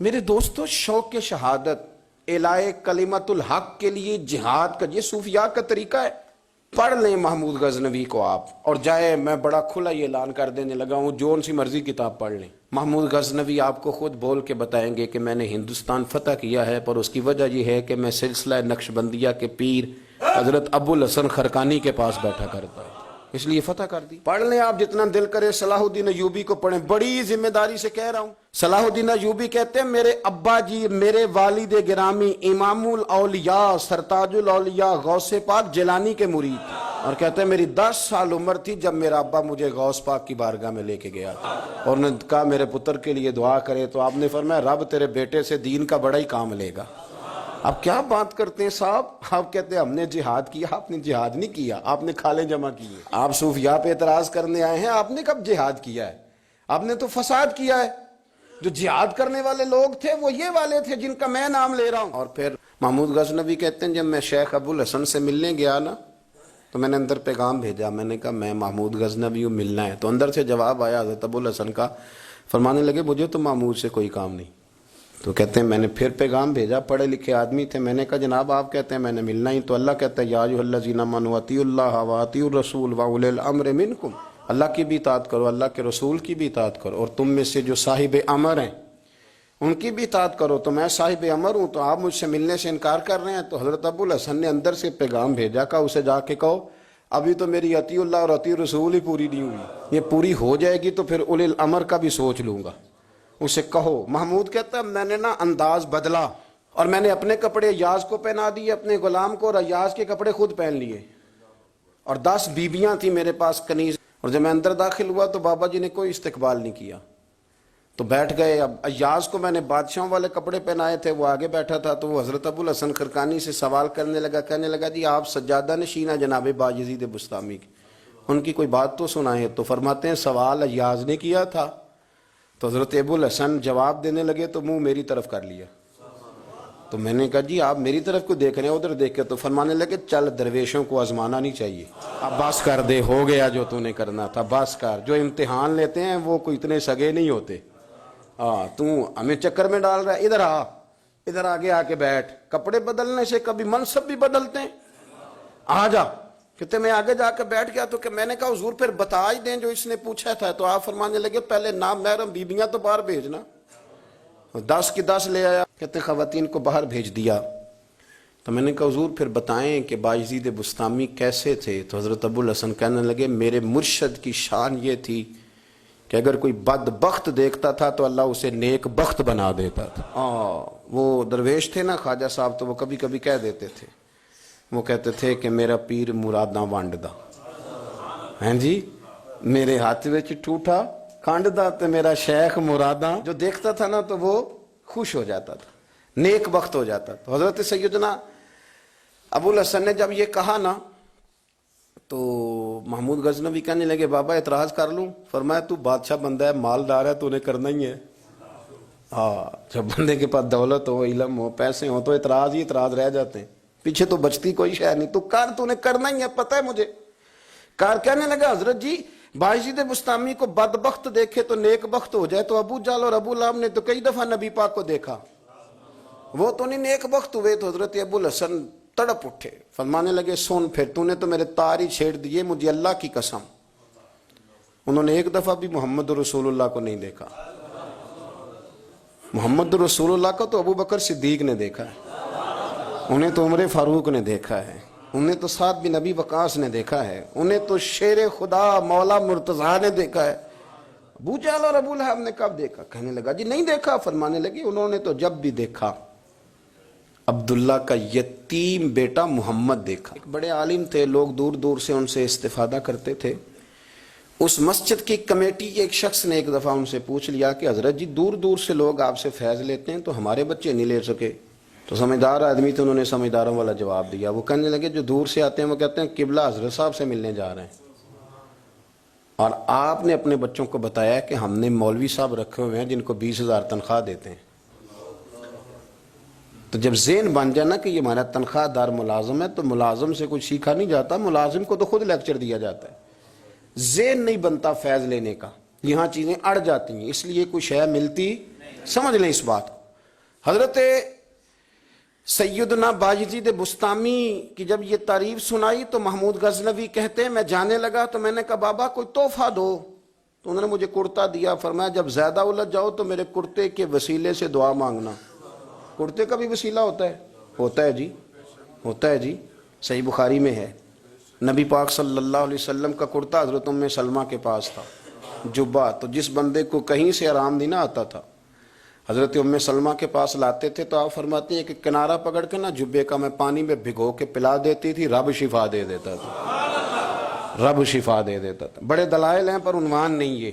میرے دوستو، شوق شہادت اعلاء کلمۃ الحق کے لیے جہاد کا یہ صوفیاء کا طریقہ ہے۔ پڑھ لیں محمود غزنوی کو آپ، اور جائے میں بڑا کھلا یہ اعلان کر دینے لگا ہوں، جو ان سی مرضی کتاب پڑھ لیں۔ محمود غزنوی آپ کو خود بول کے بتائیں گے کہ میں نے ہندوستان فتح کیا ہے، پر اس کی وجہ یہ ہے کہ میں سلسلہ نقشبندیہ کے پیر حضرت ابو الحسن خرقانی کے پاس بیٹھا کرتا ہے، اس لیے فتح کر دی۔ پڑھ لیں آپ جتنا دل کرے، صلاح الدین ایوبی کو پڑھیں، بڑی ذمہ داری سے کہہ رہا ہوں۔ صلاح الدین ایوبی کہتے ہیں میرے ابا جی میرے والد گرامی امام الاولیاء سرتاج الاولیاء غوث پاک جیلانی کے مرید تھے، اور کہتے ہیں میری 10 سال عمر تھی جب میرا ابا مجھے غوث پاک کی بارگاہ میں لے کے گیا تھا، اور نے کہا میرے پتر کے لیے دعا کرے، تو آپ نے فرمایا رب تیرے بیٹے سے دین کا بڑا ہی کام لے گا۔ اب کیا بات کرتے ہیں صاحب، آپ کہتے ہیں ہم نے جہاد کیا، آپ نے جہاد نہیں کیا، آپ نے کھالیں جمع کی ہیں۔ آپ صوفیاء پہ اعتراض کرنے آئے ہیں، آپ نے کب جہاد کیا ہے؟ آپ نے تو فساد کیا ہے۔ جو جہاد کرنے والے لوگ تھے وہ یہ والے تھے جن کا میں نام لے رہا ہوں۔ اور پھر محمود غزنوی کہتے ہیں جب میں شیخ ابو الحسن سے ملنے گیا نا، تو میں نے اندر پیغام بھیجا، میں نے کہا میں محمود غزنوی ہوں، ملنا ہے۔ تو اندر سے جواب آیا حضرت ابو الحسن کا، فرمانے لگے مجھے تو محمود سے کوئی کام نہیں۔ تو کہتے ہیں میں نے پھر پیغام بھیجا، پڑھے لکھے آدمی تھے، میں نے کہا جناب آپ کہتے ہیں میں نے ملنا ہی، تو اللہ کہتا ہے یا ایھا الذین آمنوا اطیعوا اللہ واطیعوا الرسول واولی الامر منکم، اللہ کی بھی اطاعت کرو، اللہ کے رسول کی بھی اطاعت کرو، اور تم میں سے جو صاحب امر ہیں ان کی بھی اطاعت کرو۔ تو میں صاحب امر ہوں، تو آپ مجھ سے ملنے سے انکار کر رہے ہیں؟ تو حضرت ابو الحسن نے اندر سے پیغام بھیجا، کہا اسے جا کے کہو ابھی تو میری اطیع اللہ اور اطیع رسول ہی پوری نہیں ہوئی، یہ پوری ہو جائے گی تو پھر اولی الامر کا بھی سوچ لوں گا، اسے کہو۔ محمود کہتا ہے میں نے نا انداز بدلا، اور میں نے اپنے کپڑے ایاز کو پہنا دیے اپنے غلام کو، اور ایاز کے کپڑے خود پہن لیے، اور 10 بیویاں تھیں میرے پاس کنیز، اور جب میں اندر داخل ہوا تو بابا جی نے کوئی استقبال نہیں کیا، تو بیٹھ گئے۔ اب ایاز کو میں نے بادشاہوں والے کپڑے پہنائے تھے، وہ آگے بیٹھا تھا، تو وہ حضرت ابو الحسن خرقانی سے سوال کرنے لگا، کہنے لگا جی آپ سجادہ نشین ہیں جناب بایزید بسطامی کی، ان کی کوئی بات تو سنائیں۔ تو فرماتے ہیں سوال ایاز نے کیا تھا، تو حضرت ابو الحسن جواب دینے لگے تو منہ میری طرف کر لیا، تو میں نے کہا جی آپ میری طرف کو دیکھ رہے ہیں، ادھر دیکھ کے، تو فرمانے لگے چل درویشوں کو آزمانا نہیں چاہیے، اب بس کر دے، ہو گیا جو تو نے کرنا تھا، بس کر، جو امتحان لیتے ہیں وہ کوئی اتنے سگے نہیں ہوتے، تو ہمیں چکر میں ڈال رہا ہے، ادھر آ، ادھر آگے آ کے بیٹھ، کپڑے بدلنے سے کبھی منصب بھی بدلتے ہیں، آ جا۔ کہتے میں آگے جا کے بیٹھ گیا، تو کہ میں نے کہا حضور پھر بتا ہی دیں جو اس نے پوچھا تھا، تو آپ فرمانے لگے پہلے نام محرم بیبیاں تو باہر بھیجنا، 10 کی 10 لے آیا، کہتے خواتین کو باہر بھیج دیا۔ تو میں نے کہا حضور پھر بتائیں کہ بایزید بسطامی کیسے تھے؟ تو حضرت ابو الحسن کہنے لگے میرے مرشد کی شان یہ تھی کہ اگر کوئی بدبخت دیکھتا تھا تو اللہ اسے نیک بخت بنا دیتا تھا۔ وہ درویش تھے نا خواجہ صاحب، تو وہ کبھی کبھی کہہ دیتے تھے، وہ کہتے تھے کہ میرا پیر مراداں وانڈ دا، ہیں جی میرے ہاتھ وچ ٹوٹا کھانڈ دا، تے میرا شیخ مراداں، جو دیکھتا تھا نا تو وہ خوش ہو جاتا تھا، نیک بخت ہو جاتا تھا۔ حضرت سیدنا ابو الحسن نے جب یہ کہا نا، تو محمود غزنوی کہنے لگے بابا اعتراض کر لوں؟ فرمایا تو بادشاہ بندہ ہے، مالدار ہے، تو نے کرنا ہی ہے۔ جب بندے کے پاس دولت ہو، علم ہو، پیسے ہو، تو اعتراض ہی اعتراض رہ جاتے ہیں، پیچھے تو بچتی کوئی شے نہیں، تو کر، تو نے کرنا ہی ہے، پتہ ہے مجھے کار۔ کہنے لگا حضرت جی بایزید بسطامی کو بدبخت دیکھے تو نیک بخت ہو جائے، تو ابو جہل اور ابو لہب نے تو کئی دفعہ نبی پاک کو دیکھا، وہ تو نہیں نیک بخت ہوئے۔ تو حضرت ابو الحسن تڑپ اٹھے، فرمانے لگے سن پھر، تو نے تو میرے تار ہی چھیڑ دیے، مجھے اللہ کی قسم انہوں نے ایک دفعہ بھی محمد رسول اللہ کو نہیں دیکھا۔ محمد رسول اللہ کو تو ابو بکر صدیق نے دیکھا ہے، انہیں تو عمر فاروق نے دیکھا ہے، انہیں تو سعد بن ابی وقاص نے دیکھا ہے، انہیں تو شیر خدا مولا مرتضیٰ نے دیکھا ہے۔ ابو جہل اور ابو لہب نے کب دیکھا؟ کہنے لگا جی نہیں دیکھا۔ فرمانے لگے انہوں نے تو جب بھی دیکھا عبداللہ کا یتیم بیٹا محمد دیکھا۔ ایک بڑے عالم تھے، لوگ دور دور سے ان سے استفادہ کرتے تھے۔ اس مسجد کی کمیٹی ایک شخص نے ایک دفعہ ان سے پوچھ لیا کہ حضرت جی دور دور سے لوگ آپ سے فیض لیتے ہیں تو ہمارے بچے نہیں لے سکے؟ تو سمجھدار آدمی تھے، انہوں نے سمجھداروں والا جواب دیا۔ وہ کہنے لگے جو دور سے آتے ہیں وہ کہتے ہیں قبلہ حضرت صاحب سے ملنے جا رہے ہیں، اور آپ نے اپنے بچوں کو بتایا کہ ہم نے مولوی صاحب رکھے ہوئے ہیں جن کو 20,000 تنخواہ دیتے ہیں۔ تو جب ذہن بن جائے نا کہ یہ ہمارا تنخواہ دار ملازم ہے، تو ملازم سے کچھ سیکھا نہیں جاتا، ملازم کو تو خود لیکچر دیا جاتا ہے۔ ذہن نہیں بنتا فیض لینے کا، یہاں چیزیں اڑ جاتی ہیں، اس لیے کچھ ہے ملتی، سمجھ لیں اس بات کو۔ حضرت سیدنا باجدید بستامی کی جب یہ تعریف سنائی تو محمود غزنوی کہتے ہیں میں جانے لگا تو میں نے کہا بابا کوئی تحفہ دو، تو انہوں نے مجھے کرتا دیا، فرمایا جب زیادہ الجھ جاؤ تو میرے کرتے کے وسیلے سے دعا مانگنا۔ کرتے کا بھی وسیلہ ہوتا ہے؟ ہوتا ہے جی، ہوتا ہے جی، صحیح بخاری میں ہے۔ نبی پاک صلی اللہ علیہ وسلم کا کرتا حضرت ام سلمہ کے پاس تھا، جبہ، تو جس بندے کو کہیں سے آرام نہیں نہ آتا تھا حضرت ام سلمہ کے پاس لاتے تھے تو آپ فرماتے ہیں کہ کنارہ پکڑ کے نا جبے کا میں پانی میں بھگو کے پلا دیتی تھی، رب شفا دے دیتا تھا، رب شفا دے دیتا تھا۔ بڑے دلائل ہیں پر عنوان نہیں یہ۔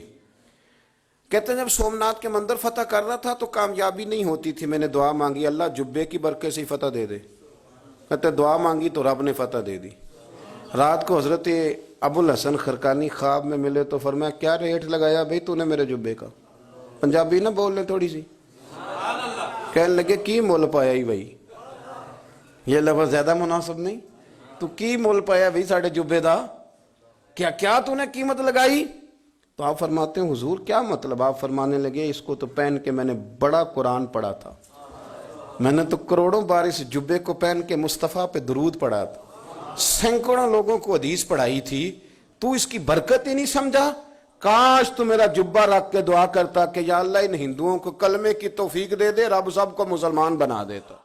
کہتے ہیں جب سومناتھ کے مندر فتح کر رہا تھا تو کامیابی نہیں ہوتی تھی، میں نے دعا مانگی اللہ جبے کی برکت سے فتح دے دے۔ کہتے ہیں دعا مانگی تو رب نے فتح دے دی۔ رات کو حضرت ابو الحسن خرقانی خواب میں ملے تو فرمایا کیا ریٹ لگایا بھائی تو نے میرے جبے کا؟ پنجابی نہ بول لیں تھوڑی سی، کہنے لگے کی مول پایا ہی بھائی، یہ لفظ زیادہ مناسب نہیں، تو کی مول پایا بھائی ساڑھے جبے دا، کیا تو نے قیمت لگائی؟ تو آپ فرماتے ہیں حضور کیا مطلب؟ آپ فرمانے لگے اس کو تو پہن کے میں نے بڑا قرآن پڑھا تھا، میں نے تو کروڑوں بار اس جبے کو پہن کے مصطفیٰ پہ درود پڑھا تھا، سینکڑوں لوگوں کو حدیث پڑھائی تھی، تو اس کی برکت ہی نہیں سمجھا؟ کاش تو میرا جبہ رکھ کے دعا کرتا کہ یا اللہ ان ہندوؤں کو کلمے کی توفیق دے دے، رب سب کو مسلمان بنا دیتا۔